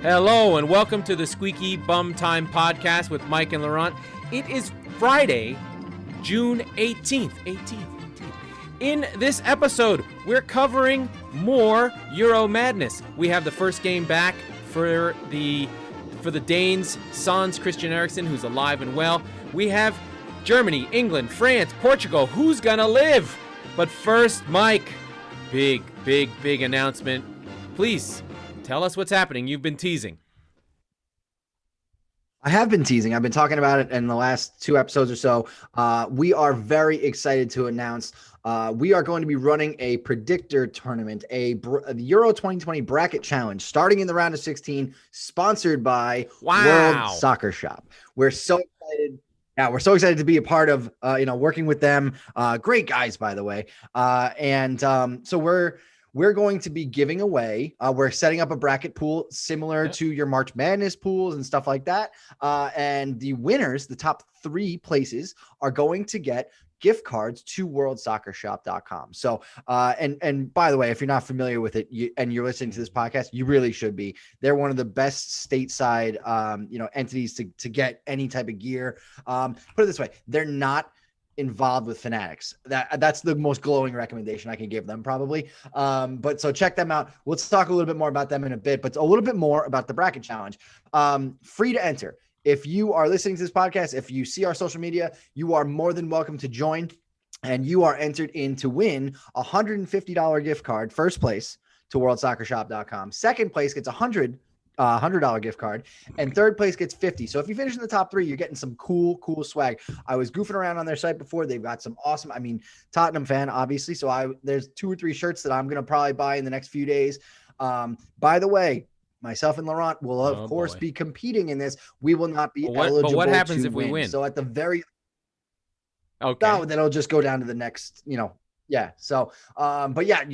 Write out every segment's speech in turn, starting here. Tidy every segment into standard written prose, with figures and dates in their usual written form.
Hello and welcome to the Squeaky Bum Time podcast with Mike and Laurent. It is Friday, June 18th. In this episode, we're covering more Euro madness. We have the first game back for the Danes, Sans Christian Eriksen, who's alive and well. We have Germany, England, France, Portugal. Who's gonna live? But first, Mike, big announcement. Please tell us what's happening. You've been teasing. I have been teasing. I've been talking about it in the last 2 episodes or so. We are very excited to announce we are going to be running a predictor tournament, the Euro 2020 bracket challenge, starting in the round of 16, sponsored by World Soccer Shop. We're so excited. Yeah, we're so excited to be a part of, working with them. Great guys, by the way. So we're going to be giving away, we're setting up a bracket pool similar to your March Madness pools and stuff like that. And the winners, the top 3 places, are going to get gift cards to worldsoccershop.com. So, and by the way, if you're not familiar with it and you're listening to this podcast, you really should be. They're one of the best stateside, entities to get any type of gear. Put it this way, they're not involved with Fanatics. That's the most glowing recommendation I can give them, probably. But so check them out. We'll talk a little bit more about them in a bit, but a little bit more about the bracket challenge. Free to enter. If you are listening to this podcast, if you see our social media, you are more than welcome to join, and you are entered in to win a $150 gift card. First place to worldsoccershop.com. Second place gets $100 gift card, and third place gets $50. So if you finish in the top 3, you're getting some cool swag. I was goofing around on their site before. They've got some awesome, Tottenham fan, obviously. So there's 2 or 3 shirts that I'm going to probably buy in the next few days. By the way, myself and Laurent will of course be competing in this. We will not be eligible. But what happens if we win? So at the very, then it'll just go down to the next, yeah. So, but yeah,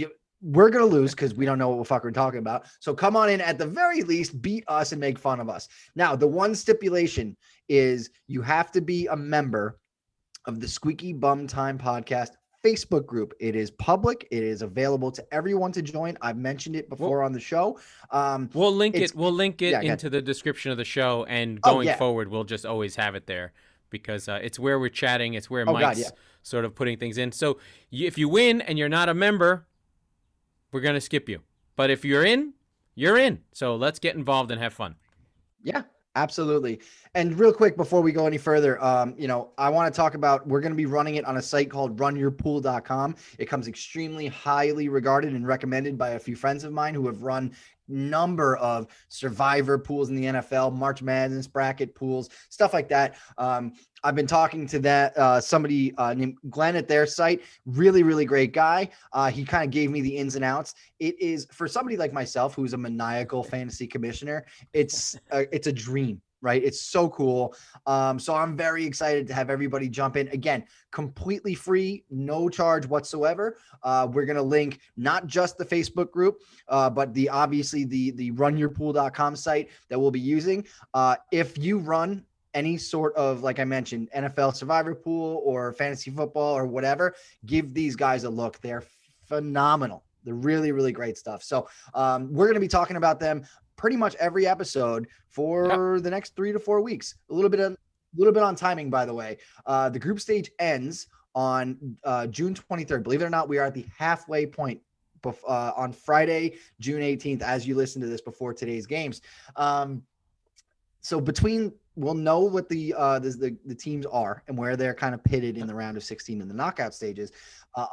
we're going to lose because we don't know what the fuck we're talking about. So come on in, at the very least, beat us and make fun of us. Now, the one stipulation is you have to be a member of the Squeaky Bum Time podcast Facebook group. It is public. It is available to everyone to join. I've mentioned it before on the show. We'll link it into the description of the show, and going forward, we'll just always have it there because it's where we're chatting. It's where Mike's sort of putting things in. So if you win and you're not a member, we're going to skip you. But if you're in, you're in. So let's get involved and have fun. Yeah, absolutely. And real quick, before we go any further, I want to talk about, we're going to be running it on a site called runyourpool.com. It comes extremely highly regarded and recommended by a few friends of mine who have run number of survivor pools in the NFL, March Madness bracket pools, stuff like that. I've been talking to somebody named Glenn at their site. Really great guy. He kind of gave me the ins and outs. It is, for somebody like myself, who's a maniacal fantasy commissioner, it's a dream. Right. It's so cool. So I'm very excited to have everybody jump in. Again, completely free, no charge whatsoever. We're going to link not just the Facebook group, but the runyourpool.com site that we'll be using. If you run any sort of, like I mentioned, NFL survivor pool or fantasy football or whatever, give these guys a look. They're phenomenal. They're really great stuff. So we're going to be talking about them pretty much every episode for the next 3 to 4 weeks. A little bit on timing, by the way. The group stage ends on June 23rd. Believe it or not, we are at the halfway point on Friday, June 18th, as you listen to this before today's games. So we'll know what the teams are and where they're kind of pitted in the round of 16 in the knockout stages.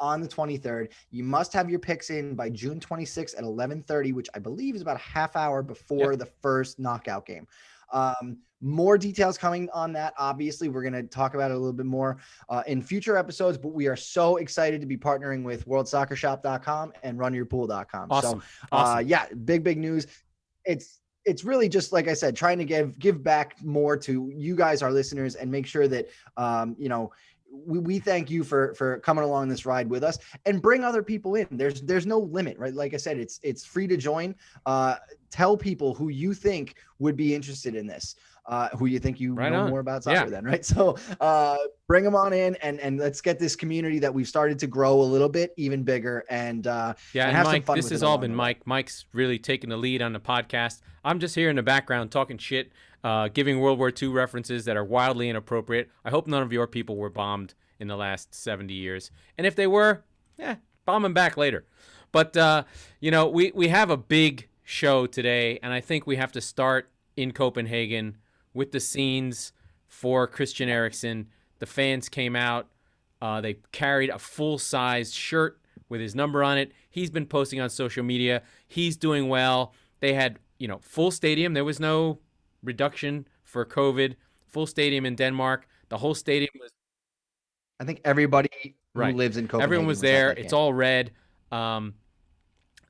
On the 23rd, you must have your picks in by June 26th at 11:30, which I believe is about a half hour before the first knockout game. More details coming on that. Obviously, we're going to talk about it a little bit more in future episodes, but we are so excited to be partnering with worldsoccershop.com and runyourpool.com. Awesome. So, big news. It's really just, like I said, trying to give back more to you guys, our listeners, and make sure that, we thank you for coming along this ride with us, and bring other people in. There's no limit, right? Like I said, it's free to join. Tell people who you think would be interested in this. who you think you Right know on. more about Yeah. soccer than, right? So bring them on in and let's get this community that we've started to grow a little bit even bigger and Yeah, and have some Mike, fun this with it has all along been the way. Mike. Mike's really taking the lead on the podcast. I'm just here in the background talking shit, giving World War II references that are wildly inappropriate. I hope none of your people were bombed in the last 70 years. And if they were, bomb them back later. But, we have a big show today, and I think we have to start in Copenhagen with the scenes for Christian Eriksen. The fans came out. They carried a full-size shirt with his number on it. He's been posting on social media. He's doing well. They had, full stadium. There was no reduction for COVID. Full stadium in Denmark. The whole stadium was I think everybody who right. lives in Everyone Copenhagen was was at there. that It's game. all red. Um,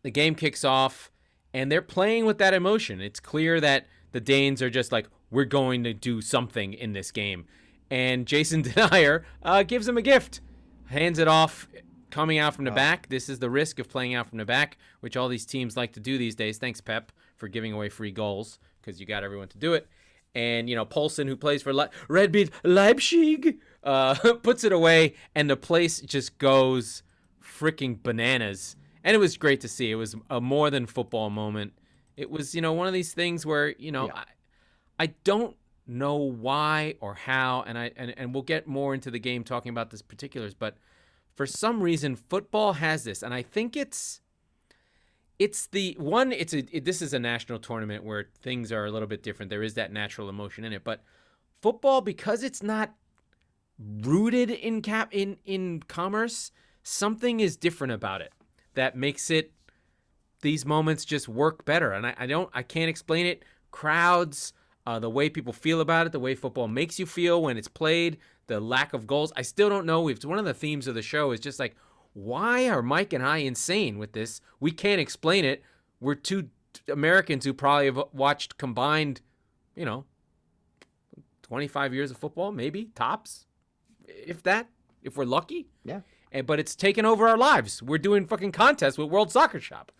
the game kicks off, and they're playing with that emotion. It's clear that the Danes are just like, we're going to do something in this game. And Jason Denier gives him a gift, hands it off, coming out from the back. This is the risk of playing out from the back, which all these teams like to do these days. Thanks, Pep, for giving away free goals because you got everyone to do it. And, Poulsen, who plays for Red Beat Leipzig, puts it away, and the place just goes freaking bananas. And it was great to see. It was a more than football moment. It was, one of these things where, I don't know why or how, and we'll get more into the game talking about this particulars, but for some reason football has this, and I think this is a national tournament where things are a little bit different. There is that natural emotion in it, but football, because it's not rooted in commerce, something is different about it that makes these moments just work better. And I can't explain it. Crowds, the way people feel about it, the way football makes you feel when it's played, the lack of goals. I still don't know. It's one of the themes of the show is just like, why are Mike and I insane with this? We can't explain it. We're two Americans who probably have watched combined, 25 years of football, maybe, tops, if we're lucky. Yeah. But it's taken over our lives. We're doing fucking contests with World Soccer Shop.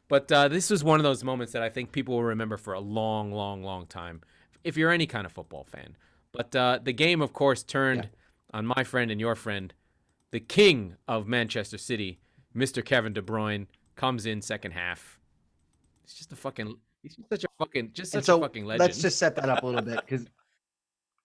But this was one of those moments that I think people will remember for a long, long, long time, if you're any kind of football fan. But the game, of course, turned on my friend and your friend, the king of Manchester City, Mr. Kevin de Bruyne, comes in second half. He's just he's such a fucking legend. Let's just set that up a little bit because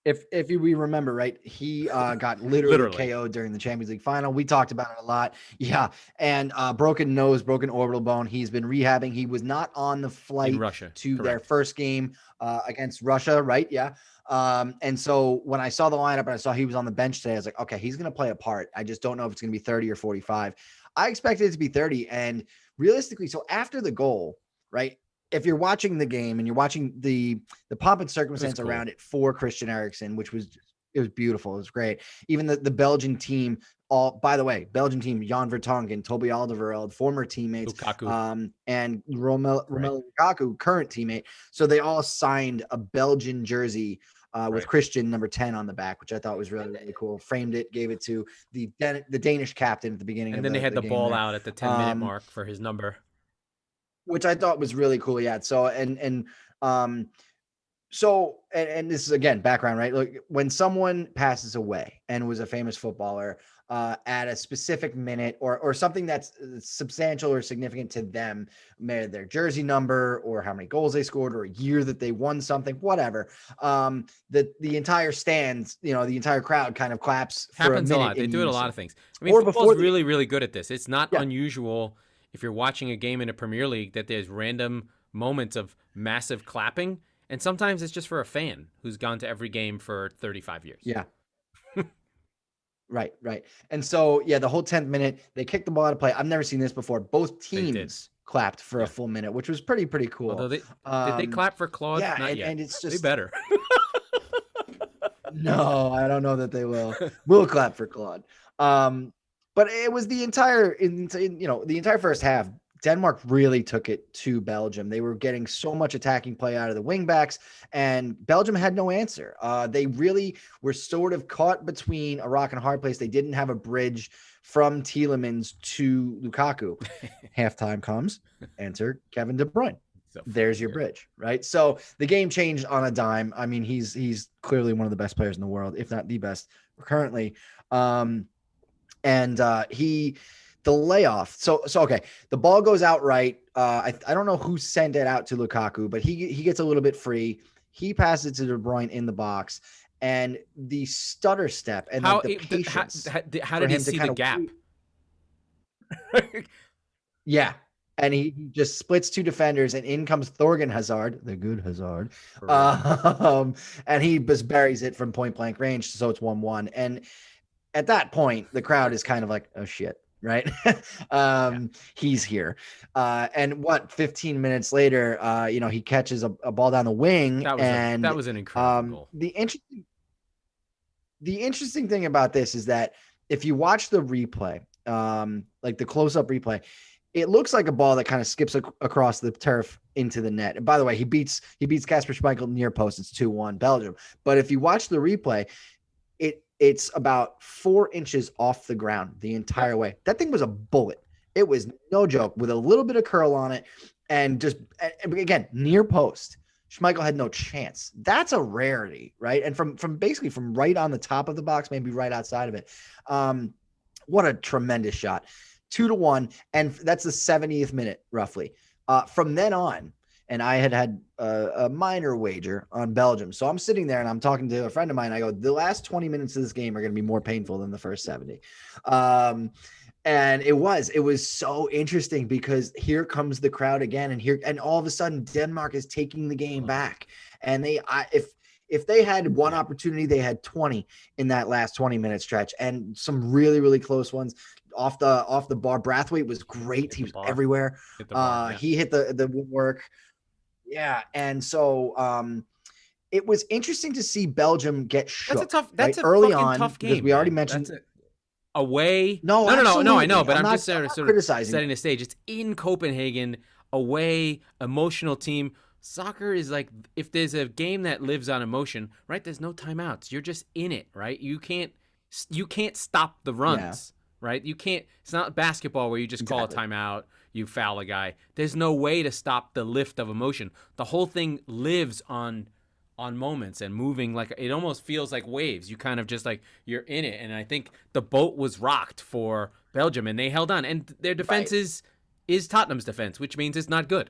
if we remember, right, he got literally KO'd during the Champions League final. We talked about it a lot. Yeah. And broken nose, broken orbital bone. He's been rehabbing. He was not on the flight to their first game against Russia, right? Yeah. And so when I saw the lineup and I saw he was on the bench today, I was like, okay, he's going to play a part. I just don't know if it's going to be 30 or 45. I expected it to be 30. And realistically, so after the goal, right, if you're watching the game and you're watching the pomp and circumstance around it for Christian Eriksen, which was it was beautiful. It was great. Even the Belgian team, by the way, Belgian team, Jan Vertonghen, Toby Alderweireld, former teammates, and Romelu Lukaku, current teammate. So they all signed a Belgian jersey with Christian number 10 on the back, which I thought was really, really cool. Framed it, gave it to the Danish captain at the beginning. And then they had the ball out at the 10-minute mark for his number, which I thought was really cool. Yeah. So, and this is again, background, right? Like when someone passes away and was a famous footballer at a specific minute or something that's substantial or significant to them, maybe their jersey number or how many goals they scored or a year that they won something, whatever, the entire stands, the entire crowd kind of claps for happens a minute. A lot. They do it a lot of things. I mean, football's really, really good at this. It's not unusual if you're watching a game in a Premier League that there's random moments of massive clapping. And sometimes it's just for a fan who's gone to every game for 35 years. Yeah. Right. And so, the whole 10th minute, they kicked the ball out of play. I've never seen this before. Both teams clapped for a full minute, which was pretty cool. Although did they clap for Claude? Yeah, Not yet. And it's just... They better. No, I don't know that they will. We'll clap for Claude. But it was the entire first half. Denmark really took it to Belgium. They were getting so much attacking play out of the wingbacks, and Belgium had no answer. They really were sort of caught between a rock and a hard place. They didn't have a bridge from Tielemans to Lukaku. Halftime comes, enter Kevin de Bruyne. So there's your bridge, right? So the game changed on a dime. I mean, he's clearly one of the best players in the world, if not the best currently. The layoff. So okay, the ball goes out right. I don't know who sent it out to Lukaku, but he gets a little bit free. He passes it to De Bruyne in the box, and the stutter step and like the patience. How did he see the gap? Yeah. And he just splits two defenders, and in comes Thorgan Hazard, the good Hazard. And he just buries it from point blank range. So it's 1-1. And at that point, the crowd is kind of like, oh shit, right? He's here. And 15 minutes later, he catches a ball down the wing. That was an incredible goal. The interesting thing about this is that if you watch the replay, like the close-up replay, it looks like a ball that kind of skips across the turf into the net. And by the way, he beats Kasper Schmeichel near post. It's 2-1 Belgium. But if you watch the replay, it's about 4 inches off the ground the entire way. That thing was a bullet. It was no joke, with a little bit of curl on it, and just again near post. Schmeichel had no chance. That's a rarity, right? And from basically from right on the top of the box, maybe right outside of it. What a tremendous shot. 2-1, and that's the 70th minute roughly. From then on, and I had a minor wager on Belgium. So I'm sitting there and I'm talking to a friend of mine. I go, the last 20 minutes of this game are going to be more painful than the first 70. And it was so interesting because here comes the crowd again, and all of a sudden Denmark is taking the game back. And if they had one opportunity, they had 20 in that last 20-minute stretch, and some really, really close ones off the bar. Brathwaite was great. He was everywhere. He hit the woodwork. Yeah. And so it was interesting to see Belgium get shook. That's a early fucking on, tough game. Because we already mentioned away. No, I know, but I'm not just sort of criticizing. setting the stage. It's in Copenhagen, away, emotional team. Soccer is like, if there's a game that lives on emotion, right? There's no timeouts. You're just in it, right? You can't stop the runs, right? You can't. It's not basketball where you just call a timeout, you foul a guy. There's no way to stop the lift of emotion. The whole thing lives on moments and moving, like it almost feels like waves. You kind of just like you're in it. And I think the boat was rocked for Belgium, and they held on. And their defense is Tottenham's defense, which means it's not good.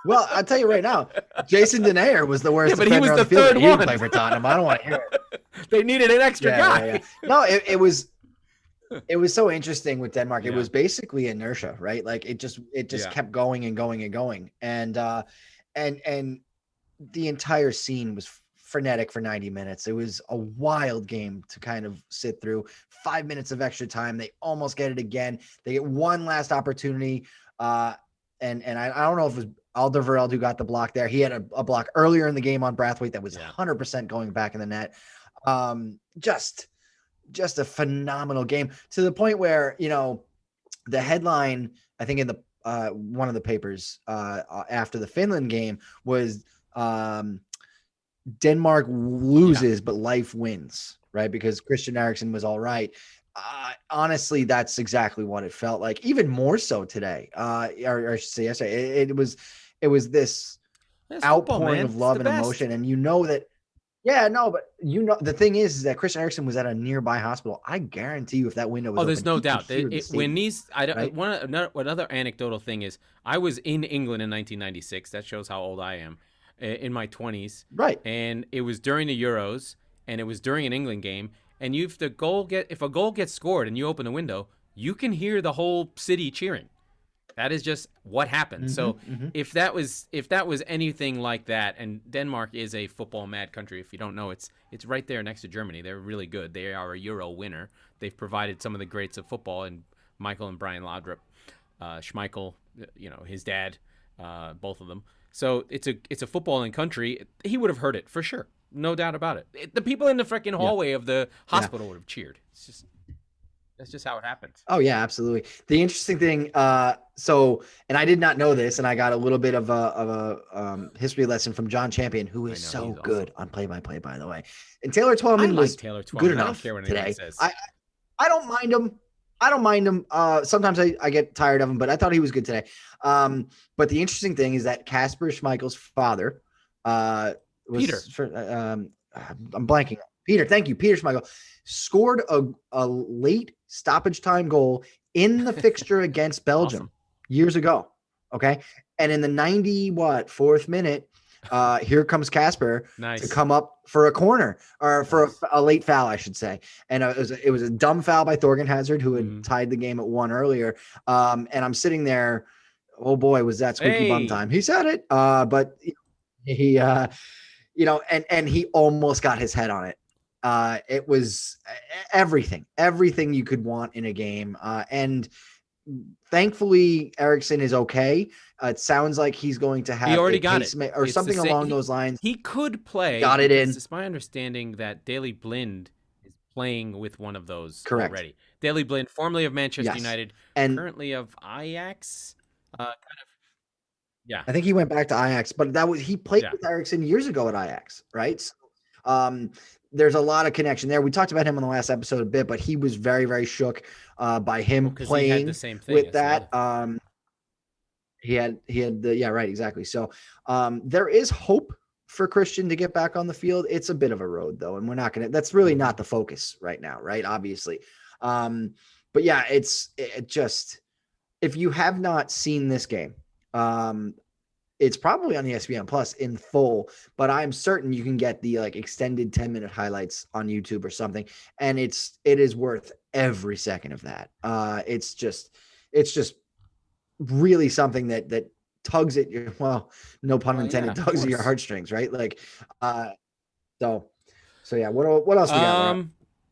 Well, I'll tell you right now, Jason Denayer was the worst. Yeah, but he was the third one. Play for Tottenham. I don't want to hear it. They needed an extra guy. Yeah. No, it was so interesting with Denmark. It was basically inertia, right? Like it just kept going and going and going, and the entire scene was frenetic for 90 minutes. It was a wild game to kind of sit through. 5 minutes of extra time. They almost get it again. They get one last opportunity. And I don't know if it was Alderweireld who got the block there. He had a block earlier in the game on Brathwaite that was 100% going back in the net. Just a phenomenal game, to the point where, the headline, I think in the one of the papers after the Finland game was Denmark loses, but life wins, right? Because Christian Eriksen was all right. Honestly, that's exactly what it felt like, even more so today. Or I should say yesterday. It was this outpouring of love and emotion. And that, but the thing is that Christian Eriksen was at a nearby hospital. I guarantee you, if that window was there's open, no doubt. Right? Another anecdotal thing is, I was in England in 1996. That shows how old I am. In my 20s. Right. And it was during the Euros, and it was during an England game. And if a goal gets scored and you open the window, you can hear the whole city cheering. That is just what happens. If that was anything like that, and Denmark is a football mad country. If you don't know, it's right there next to Germany. They're really good. They are a Euro winner. They've provided some of the greats of football, and Michael and Brian Laudrup, Schmeichel, his dad, both of them. So it's a footballing country. He would have heard it for sure, no doubt about it. The people in the freaking hallway of the hospital would have cheered. That's just how it happens. Oh yeah, absolutely. The interesting thing, and I did not know this, and I got a little bit of a history lesson from John Champion, who is so good on play-by-play, by the way. And Taylor Twellman was good enough today. I don't mind him. I don't mind him. Sometimes I get tired of him, but I thought he was good today. But the interesting thing is that Kasper Schmeichel's father was Peter. I'm blanking. Peter, thank you. Peter Schmeichel scored a late stoppage time goal in the fixture against Belgium years ago. Okay. And in the fourth minute, here comes Kasper to come up for a corner or for a late foul, I should say. And it was a dumb foul by Thorgan Hazard, who had tied the game at 1 earlier. And I'm sitting there. Oh boy, was that squeaky bum time. He said it. But he, and he almost got his head on it. It was everything you could want in a game. And thankfully Eriksson is okay. It sounds like he's going to have he already got it or something along those lines. He could play. Got it in. It's my understanding that Daley Blind is playing with one of those already. Daley Blind, formerly of Manchester United, and currently of Ajax. I think he went back to Ajax, but he played with Eriksson years ago at Ajax, right? So, there's a lot of connection there. We talked about him on the last episode a bit, but he was very, very shook by him playing the same thing with that. He had right, exactly. So there is hope for Christian to get back on the field. It's a bit of a road though, and that's really not the focus right now, right? Obviously. But yeah, it just, if you have not seen this game, it's probably on the ESPN Plus in full, but I'm certain you can get the extended 10-minute highlights on YouTube or something. And it is worth every second of that. It's just really something that tugs at your, no pun intended, tugs at your heartstrings, right? So yeah, what else we got?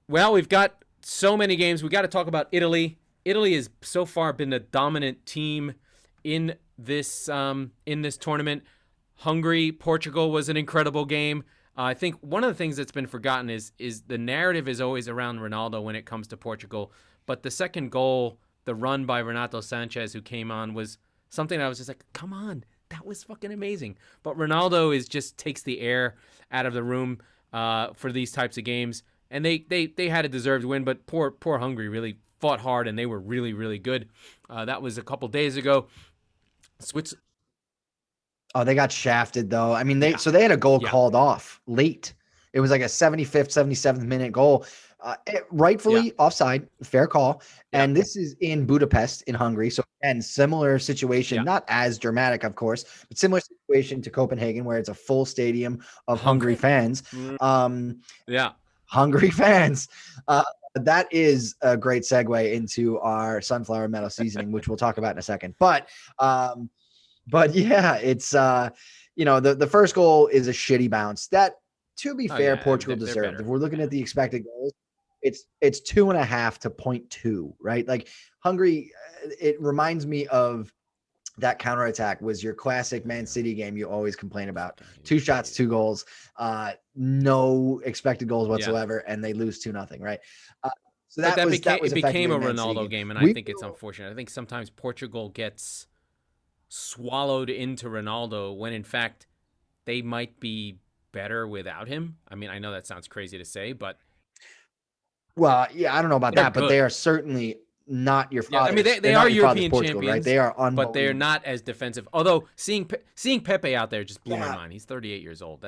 Well, we've got so many games. We got to talk about Italy. Italy has so far been the dominant team in this tournament. Hungary, Portugal was an incredible game. I think one of the things that's been forgotten is the narrative is always around Ronaldo when it comes to Portugal. But the second goal, the run by Renato Sanchez, who came on, was something I was just like, come on, that was fucking amazing. But Ronaldo just takes the air out of the room for these types of games. And they had a deserved win, but poor Hungary really fought hard, and they were really, really good. That was a couple days ago. They got shafted though. I mean, they had a goal called off late. It was like a 75th, 77th minute goal. Rightfully offside, fair call. And this is in Budapest in Hungary. So again, similar situation, not as dramatic, of course, but similar situation to Copenhagen, where it's a full stadium of Hungary fans. Hungry fans. That is a great segue into our sunflower metal seasoning, which we'll talk about in a second. But yeah, it's the first goal is a shitty bounce. That, to be fair, Portugal deserved. If we're looking at the expected goals, it's 2.5 to 0.2, right? Like Hungary, it reminds me of that counterattack was your classic Man City game you always complain about. 2 shots, 2 goals, no expected goals whatsoever, and they lose 2-0, right? So that became a Ronaldo game, and I think it's unfortunate. I think sometimes Portugal gets swallowed into Ronaldo when in fact they might be better without him. I mean, I know that sounds crazy to say, but I don't know about that, but they are certainly not your father. I mean, they are European champions, right? They are unbelievable. But they're not as defensive. Although seeing Pepe out there just blew my mind. He's 38 years old.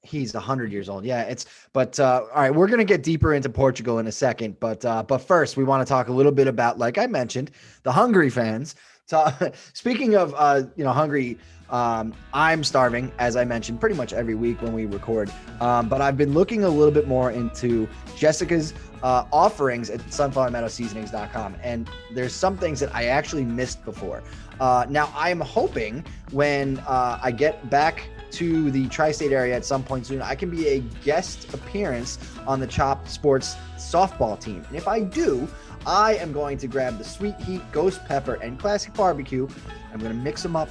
He's 100 years old. Yeah, all right, we're going to get deeper into Portugal in a second, but first we want to talk a little bit about, like I mentioned, the Hungary fans. So speaking of, Hungary, I'm starving, as I mentioned, pretty much every week when we record. But I've been looking a little bit more into Jessica's offerings at sunflowermeadowseasonings.com. And there's some things that I actually missed before. Now I'm hoping when I get back to the tri-state area at some point soon, I can be a guest appearance on the Chopped Sports softball team. And if I do, I am going to grab the Sweet Heat, Ghost Pepper, and Classic Barbecue. I'm going to mix them up,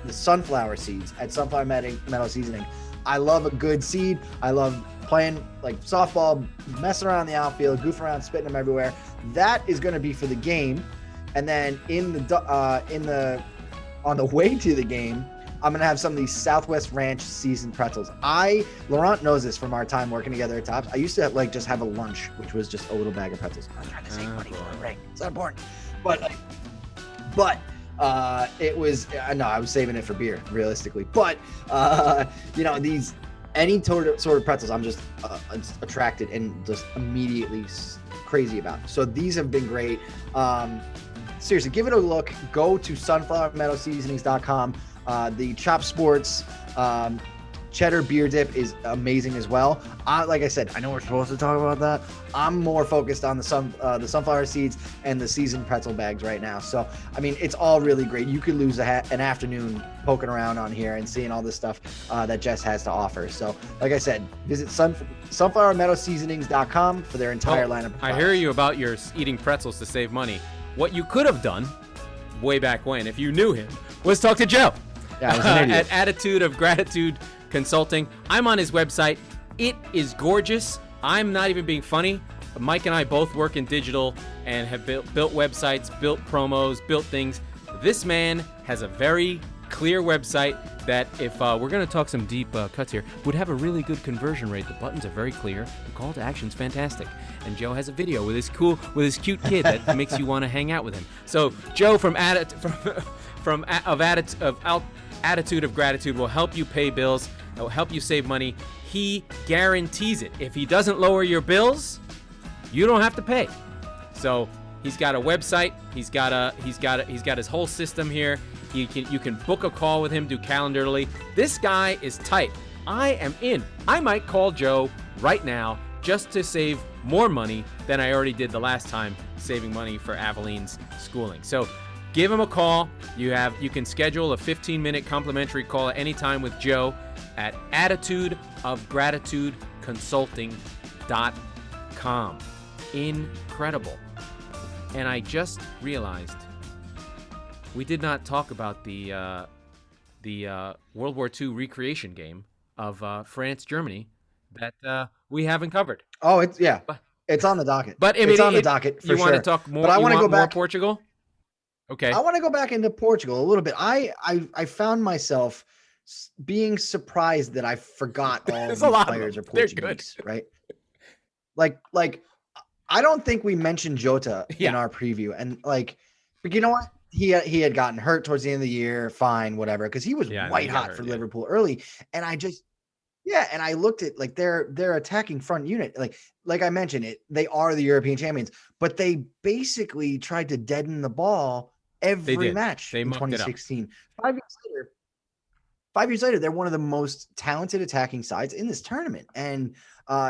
the sunflower seeds at Sunflower Meadow Seasoning. I love a good seed. I love playing like softball, messing around the outfield, goofing around, spitting them everywhere. That is going to be for the game. And then on the way to the game, I'm going to have some of these Southwest Ranch seasoned pretzels. Laurent knows this from our time working together at Tops. I used to just have a lunch, which was just a little bag of pretzels. I'm trying to save money for a ring. It's not important. But it was, no, I was saving it for beer, realistically. But, these, any sort of pretzels, I'm just attracted and just immediately crazy about. So these have been great. Seriously, give it a look. Go to sunflowermeadowseasonings.com. The Chop Sports cheddar beer dip is amazing as well. Like I said, I know we're supposed to talk about that. I'm more focused on the sunflower seeds and the seasoned pretzel bags right now. So, I mean, it's all really great. You could lose an afternoon poking around on here and seeing all this stuff that Jess has to offer. So, like I said, visit sunflowermeadowseasonings.com for their entire lineup of products. I hear you about your eating pretzels to save money. What you could have done way back when, if you knew him, was talk to Joe. Yeah, I was an idiot. At Attitude of Gratitude Consulting. I'm on his website. It is gorgeous. I'm not even being funny. Mike and I both work in digital and have built websites, built promos, built things. This man has a very clear website that, if we're going to talk some deep cuts here, would have a really good conversion rate. The buttons are very clear. The call to action's fantastic. And Joe has a video with his cute kid that makes you want to hang out with him. So Joe from Attitude of Gratitude will help you pay bills. It will help you save money. He guarantees it. If he doesn't lower your bills, you don't have to pay. So he's got a website. He's got his whole system here. You can book a call with him, do Calendarly. This guy is tight. I am in. I might call Joe right now just to save more money than I already did the last time saving money for Aveline's schooling. So give him a call. You can schedule a 15-minute complimentary call at any time with Joe at attitudeofgratitudeconsulting.com. Incredible. And I just realized we did not talk about the World War II recreation game of France-Germany that we haven't covered. Oh, it's on the docket. But I mean, it's on the docket for sure. You want to talk more? But I want to go back more Portugal. Okay. I want to go back into Portugal a little bit. I found myself being surprised that I forgot all of these players are Portuguese, right? Like I don't think we mentioned Jota in our preview, and but you know what? He had gotten hurt towards the end of the year. Fine, whatever, because he was white hot for Liverpool early, and I looked at their attacking front unit. Like I mentioned, they are the European champions, but they basically tried to deaden the ball every match in 2016. 5 years later, they're one of the most talented attacking sides in this tournament. And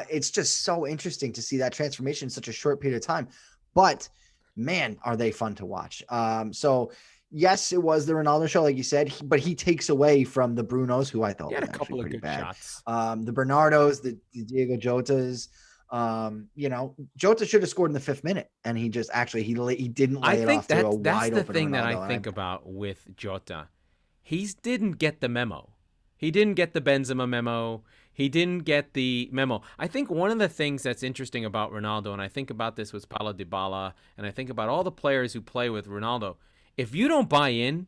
it's just so interesting to see that transformation in such a short period of time. But man, are they fun to watch. So yes, it was the Ronaldo show, like you said, but he takes away from the Brunos, who I thought had were a couple of good bad. shots. The Bernardos, the Diego Jotas. Jota should have scored in the 5th minute, and he just he didn't lay it off to a wide open. That's the thing Ronaldo, that I think about with Jota. He didn't get the memo. He didn't get the Benzema memo. He didn't get the memo. I think one of the things that's interesting about Ronaldo, and I think about this with Paulo Dybala, and I think about all the players who play with Ronaldo, if you don't buy in,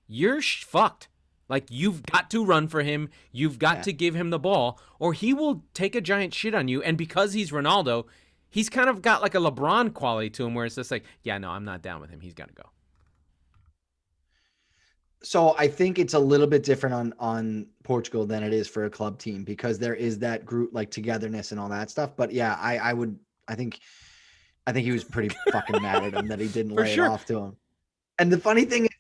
you're fucked. Like, you've got to run for him. You've got to give him the ball, or he will take a giant shit on you. And because he's Ronaldo, he's kind of got like a LeBron quality to him where it's just like, yeah, no, I'm not down with him. He's got to go. So I think it's a little bit different on Portugal than it is for a club team, because there is that group togetherness and all that stuff. But yeah, I think he was pretty fucking mad at him that he didn't lay it off to him. And the funny thing is,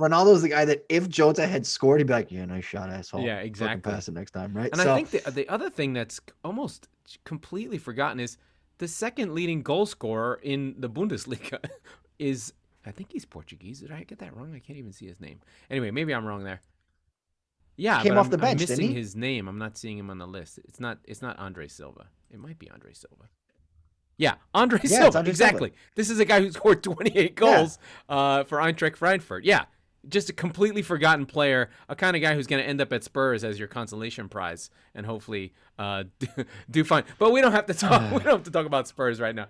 Ronaldo's the guy that if Jota had scored, he'd be like, yeah, nice shot, asshole. Yeah, exactly. Fucking pass it next time, right? And I think the other thing that's almost completely forgotten is the second leading goal scorer in the Bundesliga is, I think he's Portuguese. Did I get that wrong? I can't even see his name. Anyway, maybe I'm wrong there. Yeah, came off the bench, I'm missing didn't he? his name. I'm not seeing him on the list. It's not Andre Silva. It might be Andre Silva. Yeah, Andre Silva. Exactly. Silva. This is a guy who scored 28 goals for Eintracht Frankfurt. Yeah, just a completely forgotten player, a kind of guy who's going to end up at Spurs as your consolation prize and hopefully do fine. But we don't have to talk. We don't have to talk about Spurs right now.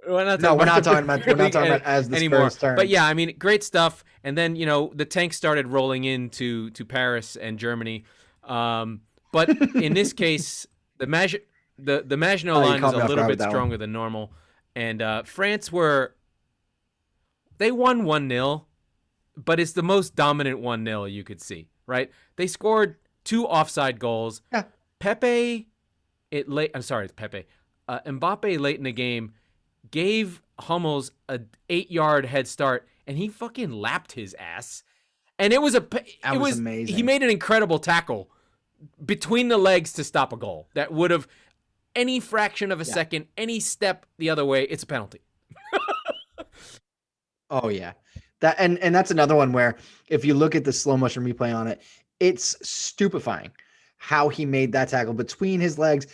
We're not No, talking about the we're Premier not League talking about as the anymore. Spurs turn. But yeah, I mean, great stuff. And then the tanks started rolling into Paris and Germany. But in this case, the Maginot Oh, you line is caught a me off little guard with bit that one. stronger than normal, and France they won 1-0, but it's the most dominant 1-0 you could see. Right? They scored 2 offside goals. Yeah. Pepe, I'm sorry, it's Pepe. Mbappe late in the game gave Hummels a 8-yard head start, and he fucking lapped his ass. And it was he amazing. made an incredible tackle between the legs to stop a goal that would have any fraction of a second, any step the other way, it's a penalty. Oh yeah. And that's another one where if you look at the slow motion replay on it, it's stupefying how he made that tackle between his legs,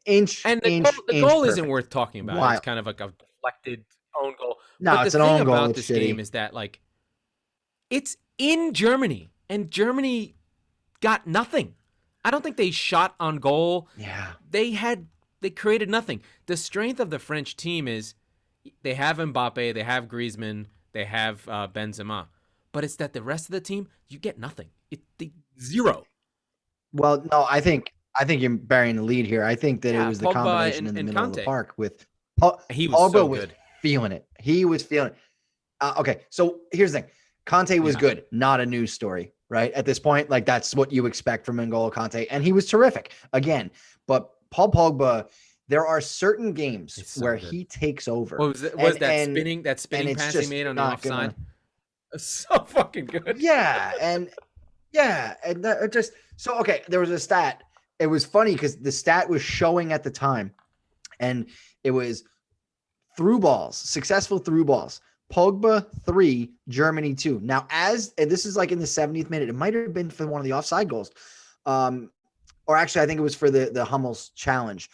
inch, And inch, the inch goal isn't perfect. worth talking about. Wild. It's kind of like a deflected own goal. No, But the it's an thing own goal. about It's this shitty. game is that like it's in Germany, and Germany got nothing. I don't think they shot on goal. Yeah. They created nothing. The strength of the French team is they have Mbappe, they have Griezmann, they have Benzema, but it's that the rest of the team, you get nothing. Zero. Well, no, I think you're burying the lead here. I think that it was the Pogba combination in the and middle of the Kanté. park with He was Pogba so was good. feeling it. He was feeling it. Okay, so here's the thing. Kanté was good, not a news story, right? At this point, like that's what you expect from N'Golo Kanté, and he was terrific again. But Paul Pogba, there are certain games where he takes over. What was it? Spinning pass he made on the offside? So fucking good. Yeah, and that just so okay. There was a stat. It was funny because the stat was showing at the time, and it was through balls, successful through balls. Pogba 3, Germany 2. Now, and this is like in the 70th minute, it might have been for one of the offside goals. Or actually, I think it was for the Hummels challenge.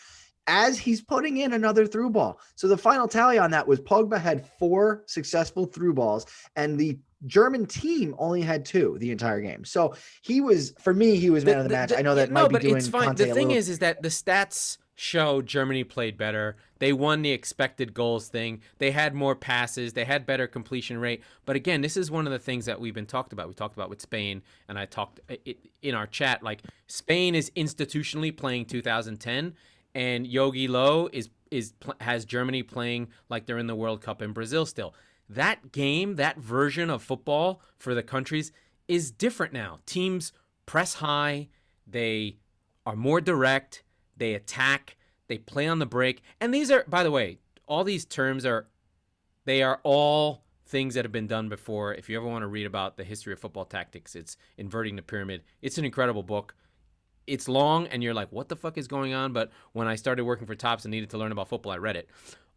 As he's putting in another through ball. So the final tally on that was Pogba had 4 successful through balls, and the German team only had 2 the entire game. So he was man of the match. I know that might be doing it's fine. The thing is that the stats show Germany played better. They won the expected goals thing. They had more passes. They had better completion rate. But again, this is one of the things that we've been talked about. We talked about with Spain, and I talked in our chat. Like Spain is institutionally playing 2010, and Yogi Low has Germany playing like they're in the World Cup in Brazil still. That game, that version of football for the countries is different now. Teams press high. They are more direct. They attack. They play on the break. And these are, by the way, all these terms are all things that have been done before. If you ever want to read about the history of football tactics, it's Inverting the Pyramid. It's an incredible book. It's long, and you're like, what the fuck is going on? But when I started working for Topps and needed to learn about football, I read it.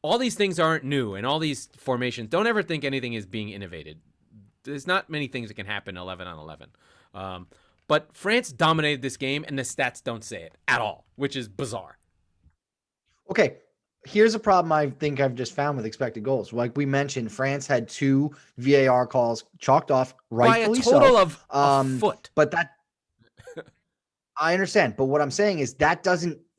All these things aren't new, and all these formations, don't ever think anything is being innovated. There's not many things that can happen 11 on 11. But France dominated this game, and the stats don't say it at all, which is bizarre. Okay, here's a problem I think I've just found with expected goals. Like we mentioned, France had 2 VAR calls chalked off, rightfully so. By a total of a foot. But that I understand. But what I'm saying is that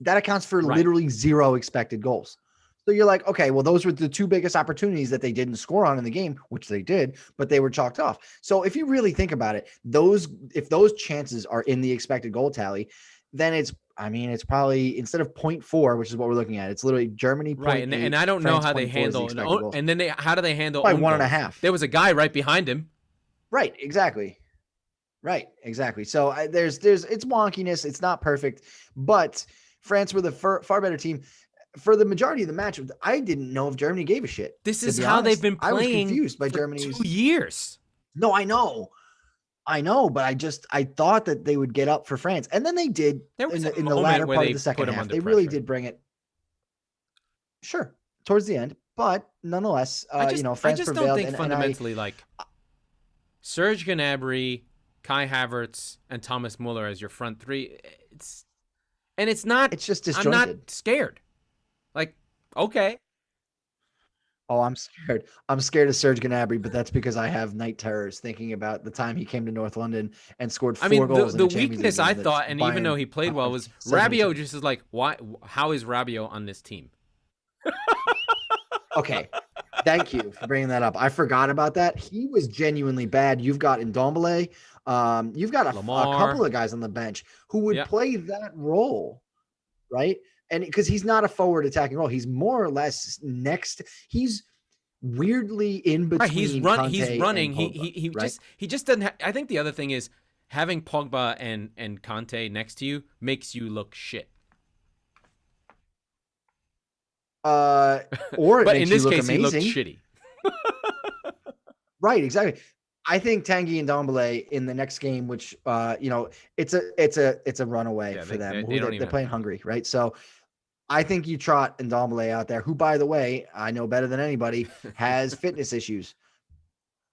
accounts for literally 0 expected goals. So you're like, okay, well, those were the 2 biggest opportunities that they didn't score on in the game, which they did, but they were chalked off. So if you really think about it, if those chances are in the expected goal tally, then it's probably instead of 0.4, which is what we're looking at, it's literally Germany. Right. And I don't know how they handle and then how do they handle by 1.5? There was a guy right behind him. Right. Exactly. So it's wonkiness. It's not perfect, but France were the far better team. For the majority of the match, I didn't know if Germany gave a shit. This is how they've been playing. I was confused by Germany's 2 years. No, I know, but I thought that they would get up for France, and then they did in the latter part of the second half. They really did bring it. Sure, towards the end, but nonetheless, France prevailed. I just don't think fundamentally, Serge Gnabry, Kai Havertz, and Thomas Muller as your front 3. It's just disjointed. I'm not scared. Okay. Oh, I'm scared. I'm scared of Serge Gnabry, but that's because I have night terrors thinking about the time he came to North London and scored 4 goals. The weakness I thought, and even though he played well, was Rabiot just is like, why? How is Rabiot on this team? Okay. Thank you for bringing that up. I forgot about that. He was genuinely bad. You've got Ndombele. You've got a Lamar. couple of guys on the bench who would Yeah. play that role, right? And because he's not a forward attacking role, he's more or less next. He's weirdly in Right, between he's Conte and running. Pogba, right? He just doesn't I think the other thing is having Pogba and Conte next to you makes you look shit. Or it But in makes you this look case he looked amazing. shitty. Right, exactly. I think Tanguy and Ndombele in the next game, which it's a runaway for them. They don't They're even playing have time. Hungary, right? So I think you trot Ndombele out there, who, by the way, I know better than anybody, has fitness issues.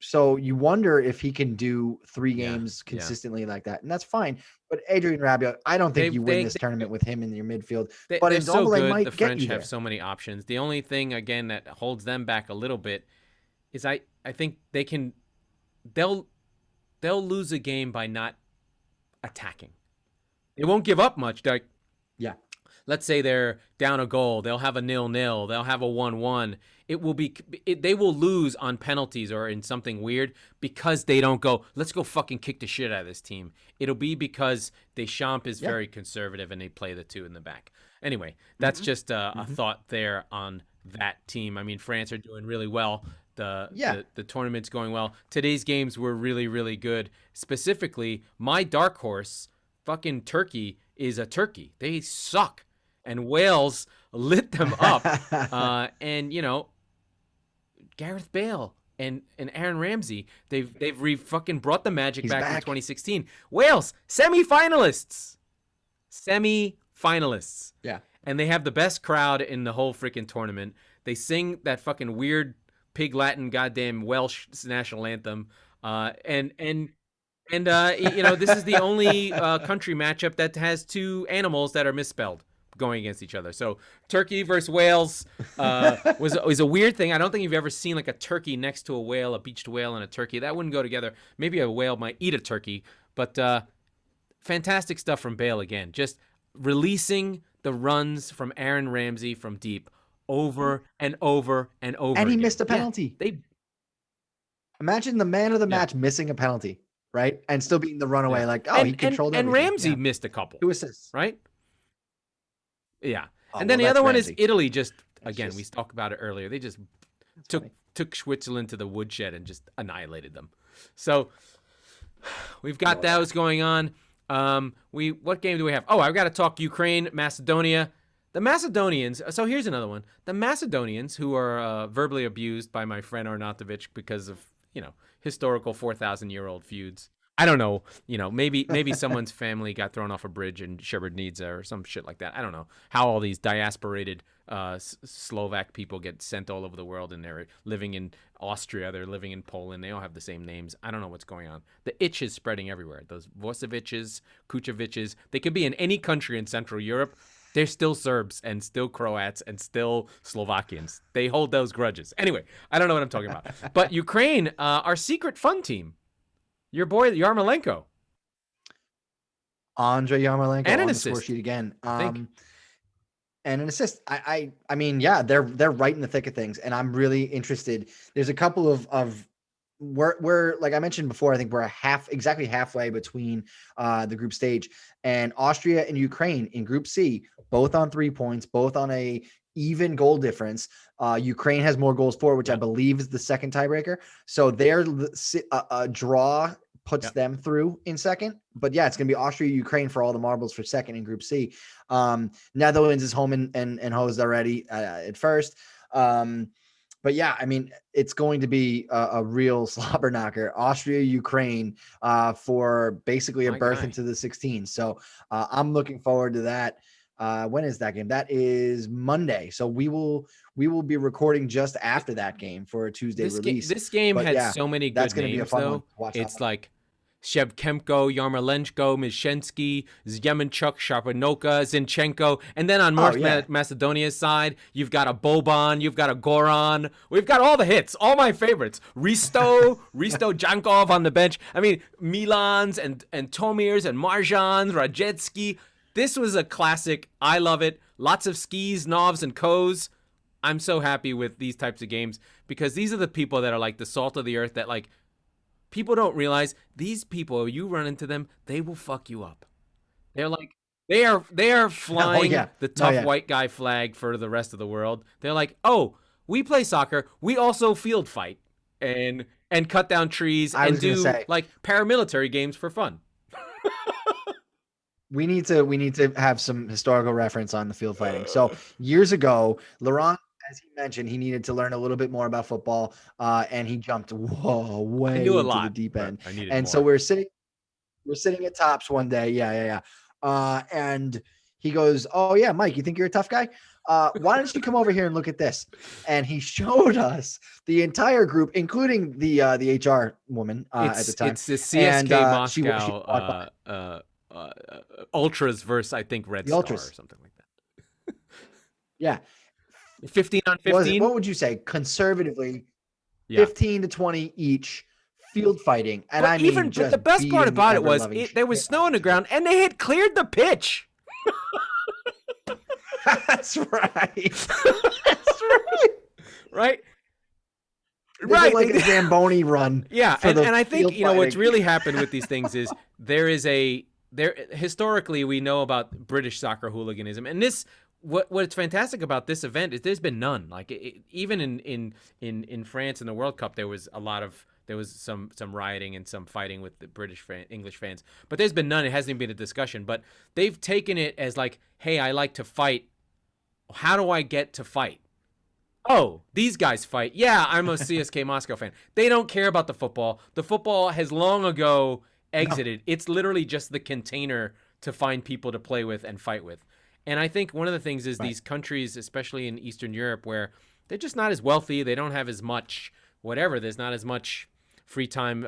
So you wonder if he can do 3 Yeah, games yeah. consistently like that, and that's fine. But Adrian Rabiot, I don't think you win this tournament with him in your midfield. But They're so Ndombele good. The might get French you have there. so many options. The only thing again that holds them back a little bit is I think they'll lose a game by not attacking. They won't give up much. Like, Yeah. let's say they're down a goal, they'll have a 0-0, they'll have a 1-1. They will lose on penalties or in something weird because they don't go, let's go fucking kick the shit out of this team. It'll be because Deschamps is very conservative and they play the 2 in the back. Anyway, that's just a thought there on that team. I mean, France are doing really well. The tournament's going well. Today's games were really, really good. Specifically, my dark horse, fucking Turkey, is a turkey. They suck. And Wales lit them up. And, Gareth Bale and Aaron Ramsey, they've fucking brought the magic back in 2016. Wales, semi-finalists. Yeah. And they have the best crowd in the whole freaking tournament. They sing that fucking weird pig Latin goddamn Welsh national anthem. And this is the only country matchup that has 2 animals that are misspelled going against each other. So Turkey versus Wales was a weird thing. I don't think you've ever seen like a turkey next to a whale, a beached whale and a turkey. That wouldn't go together. Maybe a whale might eat a turkey, but fantastic stuff from Bale again. Just releasing the runs from Aaron Ramsey from deep over and over and over And he again. missed a penalty. Yeah, Imagine the man of the match missing a penalty, right? And still being the runaway, he controlled everything. And Ramsey missed a couple. 2 assists. Right? Yeah. Oh, and then the other one Ramsey. is Italy. We talked about it earlier. They just took Switzerland to the woodshed and just annihilated them. So we've got those going on. What game do we have? Oh, I've got to talk Ukraine, Macedonia. The Macedonians. So here's another one. The Macedonians, who are verbally abused by my friend Arnautovic because of historical 4,000-year-old feuds. I don't know. Maybe someone's family got thrown off a bridge in Srebrenica or some shit like that. I don't know how all these diasporated Slovak people get sent all over the world, and they're living in Austria, they're living in Poland. They all have the same names. I don't know what's going on. The itch is spreading everywhere. Those Vucevic's, Kuchevic's, they could be in any country in Central Europe. They're still Serbs and still Croats and still Slovakians. They hold those grudges. Anyway, I don't know what I'm talking about. But Ukraine, our secret fun team, your boy Yarmolenko. Andrei Yarmolenko and an on the assist. score sheet again. And an assist. I mean, yeah, they're right in the thick of things, and I'm really interested. There's a couple of we're like I mentioned before, I think we're exactly halfway between the group stage, and Austria and Ukraine in Group C, both on 3 points, both on a even goal difference. Ukraine has more goals for, which I believe is the second tiebreaker. So their draw puts them through in second. But yeah, it's going to be Austria, Ukraine for all the marbles for second in Group C. Netherlands is home and hosed already at first. But yeah, I mean, it's going to be a real slobber knocker. Austria, Ukraine for basically a berth into the 16. So I'm looking forward to that. When is that game? That is Monday. So we will be recording just after that game for a Tuesday release. This game had so many good names, though. It's like Shevchenko, Yarmolenko, Mishensky, Zyemenchuk, Sharpanoka, Zinchenko. And then on North Macedonia's side, you've got a Boban, you've got a Goran. We've got all the hits, all my favorites. Risto Jankov on the bench. I mean, Milans and Tomirs and Marjans, Rajetsky. This was a classic. I love it. Lots of skis, novs, and ko's. I'm so happy with these types of games because these are the people that are like the salt of the earth that like people don't realize these people, you run into them, they will fuck you up. They're like they are Oh flying yeah. the No, tough yeah. white guy flag for the rest of the world. They're like, "Oh, we play soccer. We also field fight and cut down trees I and was gonna do say like paramilitary games for fun." we need to have some historical reference on the field fighting. So years ago, Laurent, as he mentioned, he needed to learn a little bit more about football, and he jumped I way knew a into the lot, deep but end. I needed And so more. we're sitting at Tops one day. Yeah, yeah, yeah. And he goes, "Oh yeah, Mike, you think you're a tough guy? Why don't you come over here and look at this?" And he showed us the entire group, including the HR woman at the time, It's the and CSK she Moscow walked by uh, Ultras versus I think Red the Star or ultras. something like Yeah, that. 15 on was it? 15? What would you say? Conservatively, Yeah. 15 to 20 each field fighting, and But I mean even but the just best part beating the about it ever was loving. there was snow on the ground and they had cleared the pitch. That's right. That's right. Right? They did Right. like a Zamboni run. Yeah, For the and I think field what's fighting. really happened with these things is there historically we know about British soccer hooliganism, and this what's fantastic about this event is there's been none. Like even in France in the World Cup there was some rioting and some fighting with the English fans, but there's been none. It hasn't even been a discussion, but they've taken it as like, hey, I like to fight. How do I get to fight? Oh, these guys fight. Yeah, I'm a CSK Moscow fan. They don't care about the football. The football has long ago No. exited. It's literally just the container to find people to play with and fight with. And I think one of the things is Right. these countries, especially in Eastern Europe, where they're just not as wealthy, they don't have as much whatever, there's not as much free time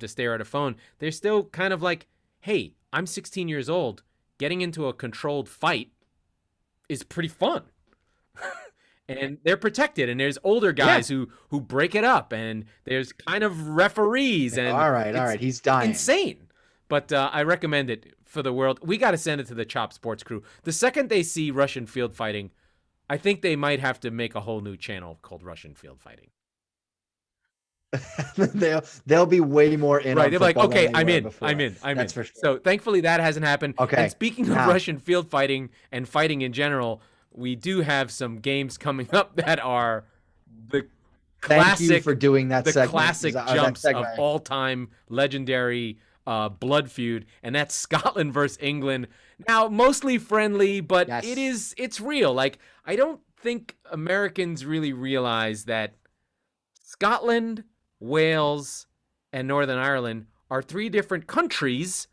to stare at a phone. They're still kind of like, hey, I'm 16 years old. Getting into a controlled fight is pretty fun. And they're protected, and there's older guys Yeah. who break it up, and there's kind of referees, and All right. He's dying. insane. But I recommend it for the world. We got to send it to the Chop Sports crew. The second they see Russian field fighting, I think they might have to make a whole new channel called Russian Field Fighting. they'll be way more in Right? on They're like, football okay, than they I'm were in, before. I'm in, I'm That's in. for sure. So thankfully that hasn't happened. Okay, And speaking of now- Russian field fighting and fighting in general, we do have some games coming up that are the Thank you classic for doing that the segment. classic that jumps of segue. all-time legendary blood feud, and that's Scotland versus England. Now, mostly friendly, but Yes. it's real. Like, I don't think Americans really realize that Scotland, Wales, and Northern Ireland are three different countries,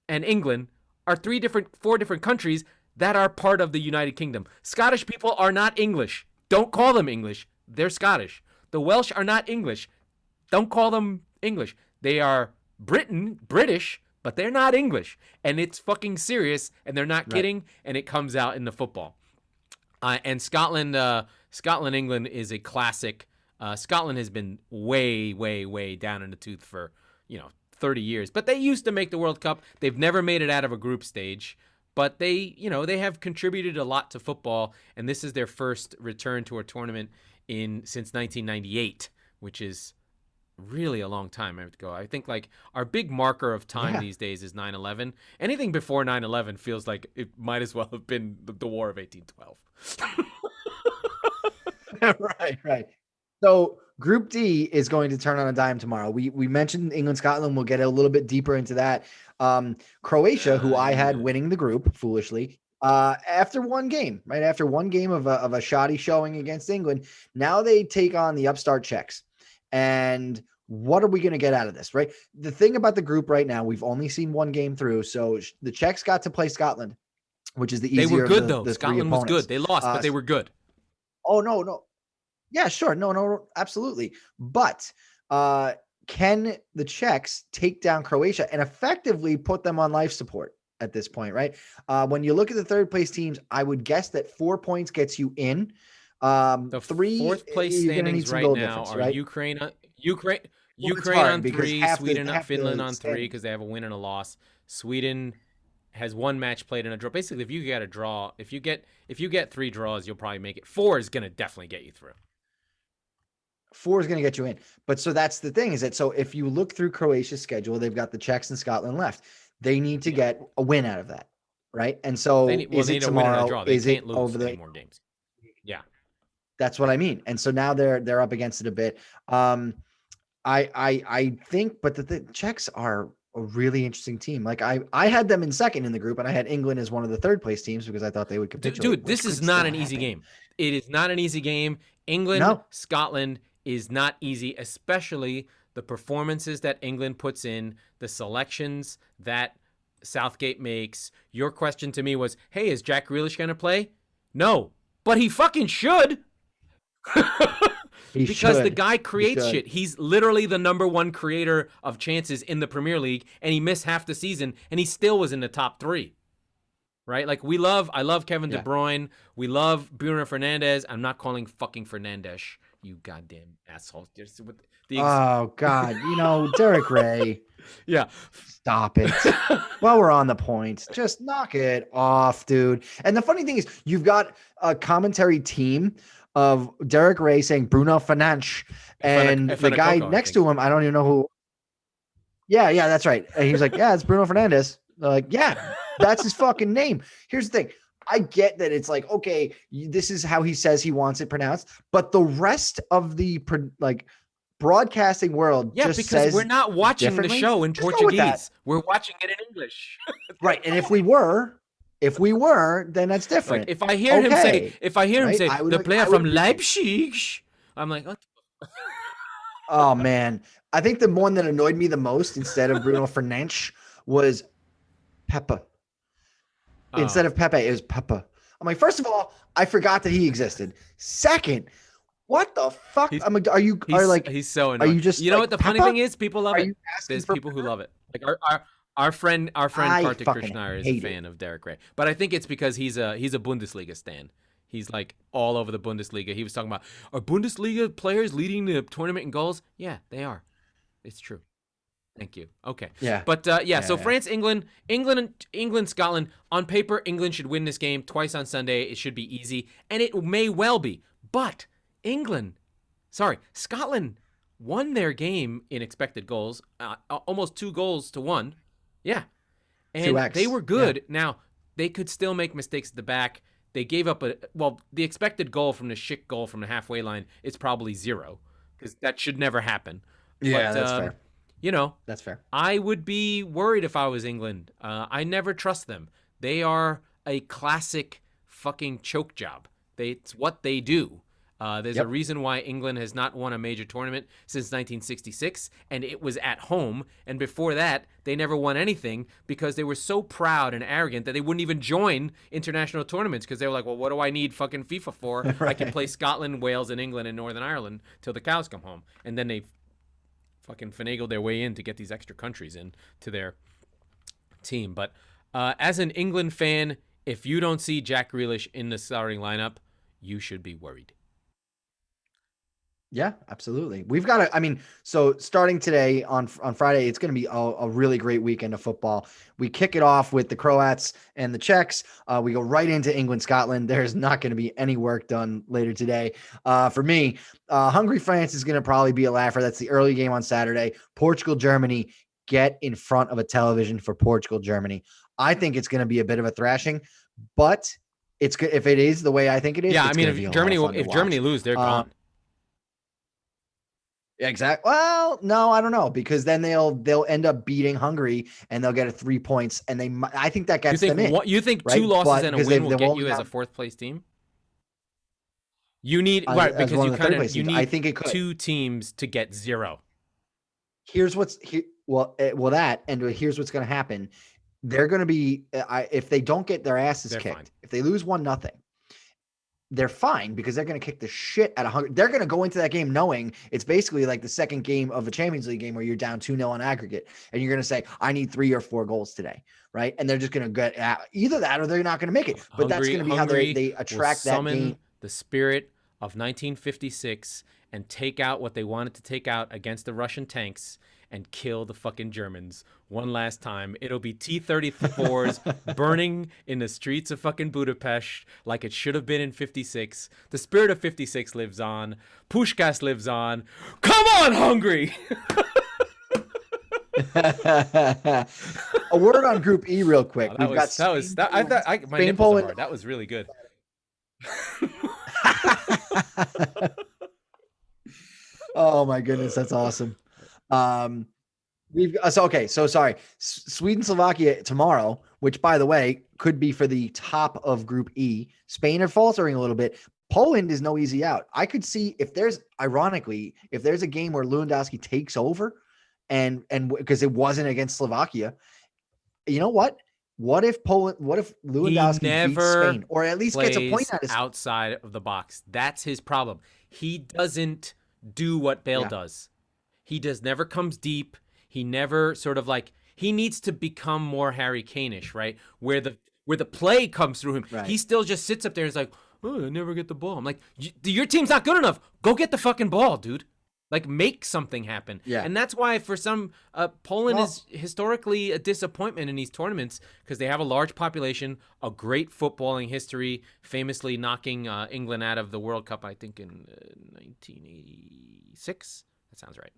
and England are four different countries that are part of the United Kingdom. Scottish people are not English. Don't call them English. They're Scottish. The Welsh are not English. Don't call them English. They are British, but they're not English. And it's fucking serious, and they're not kidding, and it comes out in the football. And Scotland, England is a classic. Scotland has been way, way, way down in the tooth for 30 years. But they used to make the World Cup. They've never made it out of a group stage. But they have contributed a lot to football, and this is their first return to a tournament since 1998, which is really a long time ago. I think like our big marker of time these days is 9/11. Anything before 9/11 feels like it might as well have been the War of 1812. Right. So Group D is going to turn on a dime tomorrow. We mentioned England, Scotland. We'll get a little bit deeper into that. Croatia, who I had winning the group, foolishly, after one game, right after one game of a shoddy showing against England, now they take on the upstart Czechs. And what are we going to get out of this, right? The thing about the group right now, we've only seen one game through. So the Czechs got to play Scotland, which is the easier. They were good of the Scotland was good. They lost, but they were good. Oh no. Yeah, sure. No, absolutely. But can the Czechs take down Croatia and effectively put them on life support at this point, right? When you look at the third place teams, I would guess that 4 points gets you in. The three, fourth place you're gonna need standings some right goal now difference, are right? Ukraine Well, it's on hard because 3, half the Finland on 3 standings. because they have a win and a loss. Sweden has one match played in a draw. Basically, if you get a draw, if you get 3 draws, you'll probably make it. 4 is gonna definitely get you through. 4 is going to get you in. But so that's the thing is that so if you look through Croatia's schedule, they've got the Czechs and Scotland left. They need to get a win out of that, right? And so They need a win and a draw. They can't lose any more games. Yeah, that's what I mean. And so now they're up against it a bit. I think, but the Czechs are a really interesting team. Like I had them in second in the group, and I had England as one of the third place teams because I thought they would capitulate. Dude, this is not an easy game. It is not an easy game. England, Scotland is not easy, especially the performances that England puts in, the selections that Southgate makes. Your question to me was, hey, is Jack Grealish going to play? No, but he fucking should. Because the guy creates shit. He's literally the number 1 creator of chances in the Premier League, and he missed half the season, and he still was in the top 3. Right? Like I love Kevin de Bruyne. We love Bruno Fernandes. I'm not calling fucking Fernandes, you goddamn asshole. Oh God, Derek Ray. Yeah. Stop it. While we're on the point, just knock it off, dude. And the funny thing is, you've got a commentary team of Derek Ray saying Bruno Fernandes, and the guy next to him, I don't even know who. Yeah, that's right. And he's like, yeah, it's Bruno Fernandes. They're like, yeah, that's his fucking name. Here's the thing. I get that it's like, okay, this is how he says he wants it pronounced, but the rest of the broadcasting world just because says we're not watching the show in Portuguese. We're watching it in English. Right. And if we were, then that's different. Like if I hear him say, the player from Leipzig, I'm like, what? Oh man. I think the one that annoyed me the most instead of Bruno Fernandes was Pepe. Instead of Pepe, it was Pepe. I'm like, first of all, I forgot that he existed. Second, what the fuck? He's so annoying. Are you just what the funny thing is? People love it. There's people who love it. Like our friend Kartik Krishnaiyer is a fan of Derek Ray. But I think it's because he's a Bundesliga stan. He's like all over the Bundesliga. He was talking about, are Bundesliga players leading the tournament in goals? Yeah, they are. It's true. Thank you. Okay. Yeah. But so France, England, Scotland. On paper, England should win this game twice on Sunday. It should be easy, and it may well be. But Scotland won their game in expected goals, almost 2 goals to 1. Yeah. And 2x. They were good. Yeah. Now, they could still make mistakes at the back. They gave up the expected goal from the Schick goal from the halfway line is probably 0 because that should never happen. Yeah, that's fair. That's fair. I would be worried if I was England. I never trust them. They are a classic fucking choke job. It's what they do. There's a reason why England has not won a major tournament since 1966, and it was at home. And before that, they never won anything because they were so proud and arrogant that they wouldn't even join international tournaments because they were like, well, what do I need fucking FIFA for? Right. I can play Scotland, Wales, and England and Northern Ireland till the cows come home. And then they fucking finagled their way in to get these extra countries in to their team. But as an England fan, if you don't see Jack Grealish in the starting lineup, you should be worried. Yeah, absolutely. We've got so starting today on Friday, it's going to be a really great weekend of football. We kick it off with the Croats and the Czechs. We go right into England, Scotland. There's not going to be any work done later today. For me, Hungary, France is going to probably be a laugher. That's the early game on Saturday. Portugal, Germany. Get in front of a television for Portugal, Germany. I think it's going to be a bit of a thrashing, but it's good if it is the way I think it is. Yeah, if Germany lose, they're gone. Exactly. Well, no, I don't know because then they'll end up beating Hungary and they'll get 3 points and I think that gets them in. You think 2 losses and a win will get you as a 4th place team? You need because you need I think it could. 2 teams to get 0. Here's what's here's what's going to happen. They're going to be if they don't get their asses kicked, fine. If they lose 1-0. They're fine because they're going to kick the shit out of Hungary. They're going to go into that game knowing it's basically like the second game of a Champions League game where you're down 2-0 on aggregate. And you're going to say, I need 3 or 4 goals today. Right. And they're just going to get either that or they're not going to make it. But that's going to be how they attract that game. The spirit of 1956 and take out what they wanted to take out against the Russian tanks and kill the fucking Germans one last time. It'll be T-34s burning in the streets of fucking Budapest like it should have been in 56. The spirit of 56 lives on. Pushkas lives on. Come on, Hungary! A word on Group E real quick. I thought my nipples are hard. That was really good. Oh my goodness, that's awesome. Sweden, Slovakia tomorrow, which by the way could be for the top of Group E. Spain are faltering a little bit. Poland is no easy out. I could see if there's a game where Lewandowski takes over, and because it wasn't against Slovakia, you know what? What if Lewandowski beats Spain, or at least gets a point out of outside of the box? That's his problem. He doesn't do what Bale does. He never comes deep. He never sort of he needs to become more Harry Kane-ish, right? Where the play comes through him. Right. He still just sits up there and is like, oh, I never get the ball. I'm like, your team's not good enough. Go get the fucking ball, dude. Make something happen. Yeah. And that's why for some, Poland is historically a disappointment in these tournaments because they have a large population, a great footballing history, famously knocking England out of the World Cup, I think, in 1986. That sounds right.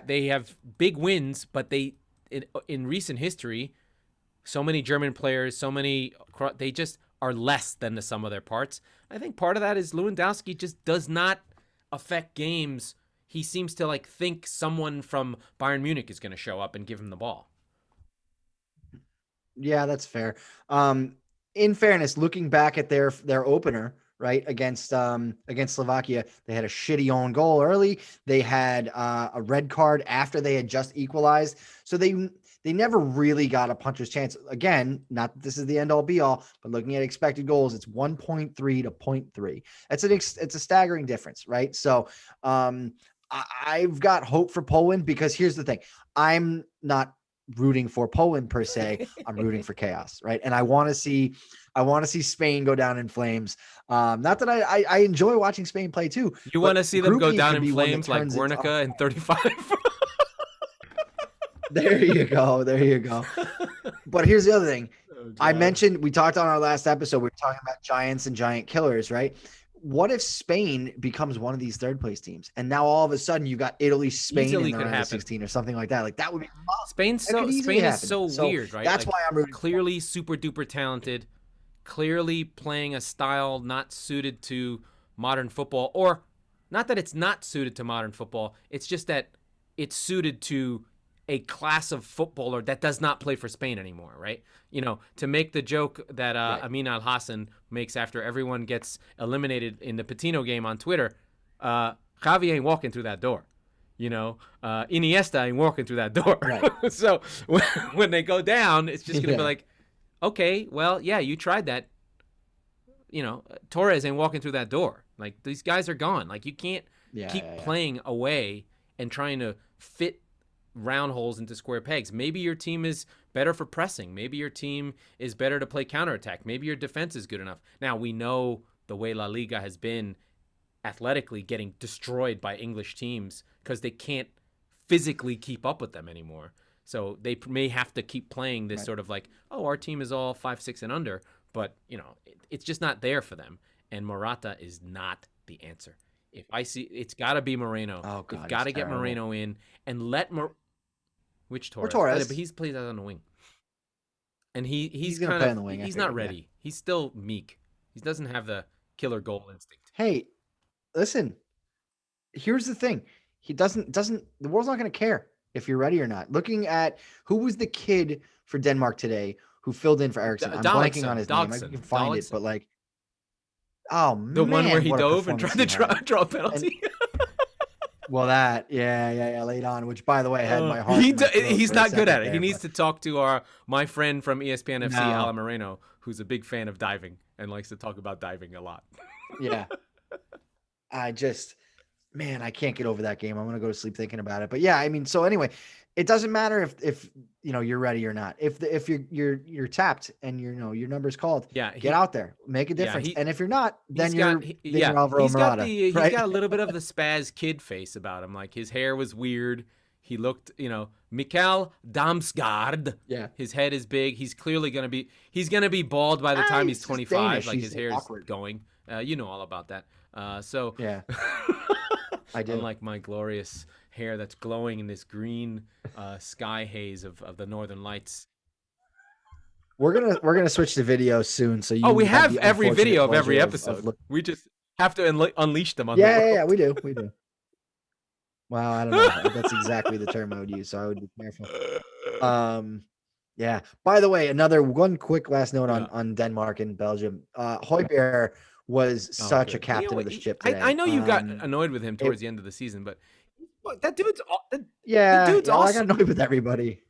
They have big wins, but in recent history, so many German players, they just are less than the sum of their parts. I think part of that is Lewandowski just does not affect games. He seems to think someone from Bayern Munich is going to show up and give him the ball. Yeah, that's fair. In fairness, looking back at their opener, right, against Slovakia, they had a shitty own goal early. They had a red card after they had just equalized. So they never really got a puncher's chance. Again, not that this is the end all be all, but looking at expected goals, it's 1.3 to 0.3. It's a staggering difference, right? So I've got hope for Poland because here's the thing. I'm not rooting for Poland per se. I'm rooting for chaos, right? And I want to see Spain go down in flames. Not that I enjoy watching Spain play too. You want to see them go down in flames like Guernica in 35? There you go. But here's the other thing. We talked on our last episode, we were talking about giants and giant killers, right? What if Spain becomes one of these third place teams? And now all of a sudden you've got Italy, Spain in the round of 16 or something like that. That would be Spain is so weird, right? That's why I'm rooting. Clearly super duper talented, clearly playing a style not suited to modern football, or not that it's not suited to modern football. It's just that it's suited to a class of footballer that does not play for Spain anymore, right? To make the joke that Amin Al-Hassan makes after everyone gets eliminated in the Patino game on Twitter, Javi ain't walking through that door. Iniesta ain't walking through that door. Right. So when they go down, it's just going to be like, okay, well, yeah, you tried that. Torres ain't walking through that door. These guys are gone. You can't keep playing away and trying to fit round holes into square pegs. Maybe your team is better for pressing. Maybe your team is better to play counterattack. Maybe your defense is good enough. Now, we know the way La Liga has been athletically getting destroyed by English teams because they can't physically keep up with them anymore. So they may have to keep playing this sort of our team is all 5-6 and under, but it's just not there for them. And Morata is not the answer. If I see, it's got to be Moreno. Oh God, you've got to get Moreno in and let which Torres? But he plays out on the wing, and he's going to play on the wing. He's not ready. Yeah. He's still meek. He doesn't have the killer goal instinct. Hey, listen. Here's the thing. He doesn't. The world's not going to care if you're ready or not. Looking at who was the kid for Denmark today who filled in for Eriksson. I'm blanking on his name. I can find it, but oh man, the one where he dove and tried to draw a penalty. Well, late on, which by the way had my heart. He's not good at it. He needs to talk to my friend from ESPN FC, Alan Moreno, who's a big fan of diving and likes to talk about diving a lot. Yeah. I can't get over that game. I'm going to go to sleep thinking about it. But yeah, so anyway, it doesn't matter if you're ready or not. If you're tapped and your number's called, get out there, make a difference. And if you're not, then you're Alvaro Morata. He's got a little bit of the spaz kid face about him. Like his hair was weird. He looked, Mikael Damsgaard. Yeah. His head is big. He's clearly gonna be bald by the time he's 25. Danish. Like He's his hair's awkward. going. You know all about that. So yeah, I do. Unlike my glorious hair that's glowing in this green sky haze of the Northern Lights. We're gonna switch to video soon. So you. We have every video of every episode. We just have to unleash them on the world. Yeah, we do. Wow, I don't know. That's exactly the term I would use, so I would be careful. Yeah. By the way, one quick last note on Denmark and Belgium. Højbjerg was such a captain of the ship today. I know you got annoyed with him towards the end of the season, but that dude's awesome. I got annoyed with everybody.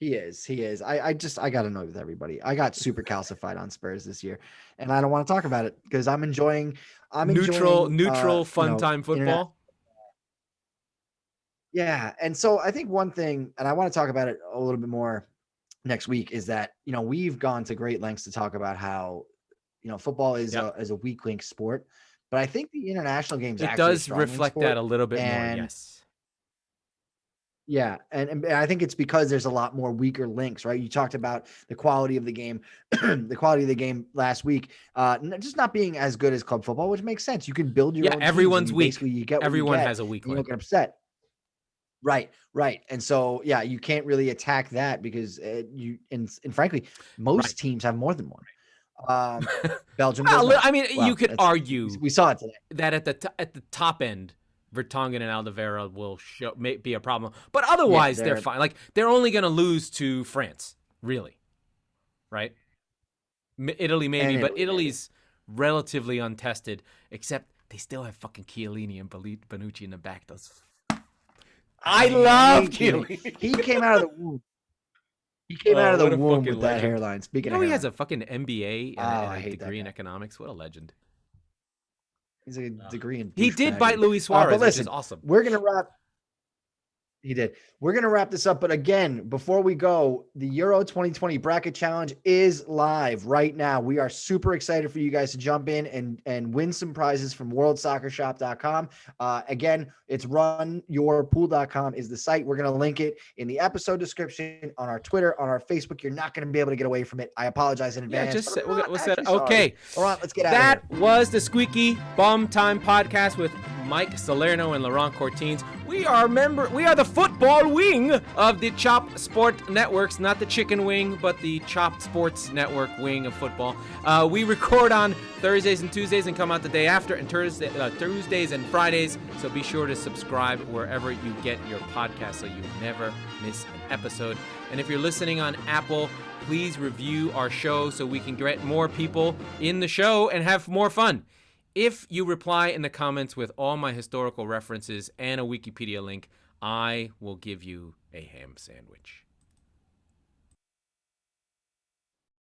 He is. I got annoyed with everybody. I got super calcified on Spurs this year, and I don't want to talk about it because I'm enjoying neutral fun time football. Yeah, and so I think one thing, and I want to talk about it a little bit more next week, is that we've gone to great lengths to talk about how football is a weak link sport, but I think the international games does reflect that a little bit more. Yes. Yeah, and I think it's because there's a lot more weaker links, right? You talked about the quality of the game, last week, just not being as good as club football, which makes sense. You can build your own everyone's teams, weak. Basically, you get everyone has a weak link. You don't get upset. Right. And so, you can't really attack that because and frankly, most teams have more than one. Belgium. You could argue we saw it today that at the top end, Vertonghen and Alderweireld will be a problem, but otherwise they're fine. Like they're only going to lose to France, really, right? Italy maybe, but Italy's relatively untested. Except they still have fucking Chiellini and Bonucci in the back. I love Chiellini. He came out of the womb. With legend. That hairline. Speaking of, he has a fucking MBA and a degree in economics. What a legend. He's a degree in. He did bite Luis Suarez, which is awesome. We're gonna wrap. He did. We're going to wrap this up. But again, before we go, the Euro 2020 Bracket Challenge is live right now. We are super excited for you guys to jump in and win some prizes from worldsoccershop.com. Again, it's runyourpool.com is the site. We're going to link it in the episode description, on our Twitter, on our Facebook. You're not going to be able to get away from it. I apologize in advance. We'll set it. Okay. All right, let's get out of here. That was the Squeaky Bum Time Podcast with Mike Salerno and Laurent Cortines. We are the football wing of the Chop Sport Networks, not the chicken wing, but the Chop Sports Network wing of football. We record on Thursdays and Tuesdays and come out the day after, and Tuesdays and Fridays. So be sure to subscribe wherever you get your podcast so you never miss an episode. And if you're listening on Apple, please review our show so we can get more people in the show and have more fun. If you reply in the comments with all my historical references and a Wikipedia link, I will give you a ham sandwich.